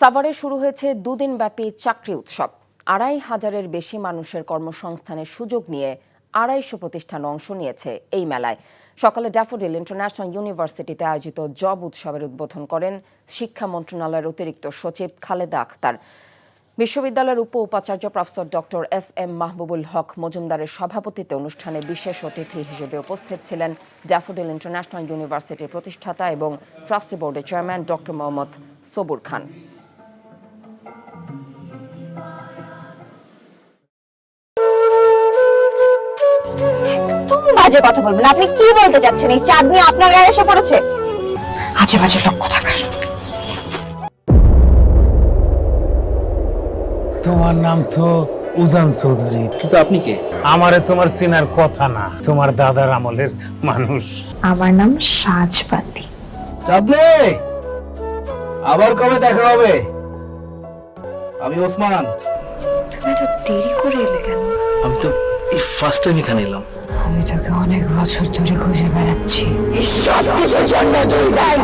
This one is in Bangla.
সাভারে শুরু হয়েছে দুদিনব্যাপী চাকরি উৎসব। ২৫০০-এর বেশি মানুষের কর্মসংস্থানের সুযোগ নিয়ে ২৫০ প্রতিষ্ঠান অংশ নিয়েছে এই মেলায়। সকালে ড্যাফোডিল ইন্টারন্যাশনাল ইউনিভার্সিটিতে আয়োজিত জব উৎসবের উদ্বোধন করেন শিক্ষা মন্ত্রণালয়ের অতিরিক্ত সচিব খালেদা আক্তার। বিশ্ববিদ্যালয়ের উপাচার্য প্রফেসর ডক্টর এস.এম. মাহবুবুল হক মজুমদারের সভাপতিত্বে অনুষ্ঠানে বিশেষ অতিথি হিসেবে উপস্থিত ছিলেন ড্যাফোডিল ইন্টারন্যাশনাল ইউনিভার্সিটির প্রতিষ্ঠাতা এবং ট্রাস্টি বোর্ডের চেয়ারম্যান ডক্টর মোহাম্মদ সবুর খান। বাজে কথা বলবেন। আপনি কি বলতে চাচ্ছেন? এই চাঁদ নিয়ে আপনার গায়ে এসে পড়েছে? আজে বাজে লোক কোথাকার। তোমার নাম তো উজান চৌধুরী, কিন্তু আপনি কে? আমারে তোমার চিনার কথা না, তোমার দাদার আমলের মানুষ। আমার নাম সাজপাতি। চাঁদনি, আবার কবে দেখা হবে? আমি ওসমান। তুমি তো দেরি করে এলে কেন? আমি তো এই ফার্স্ট টাইম এখানে এলাম। আমি তোকে অনেক বছর ধরে খুঁজে বেড়াচ্ছি। সব কিছুর জন্য তুই দায়ী।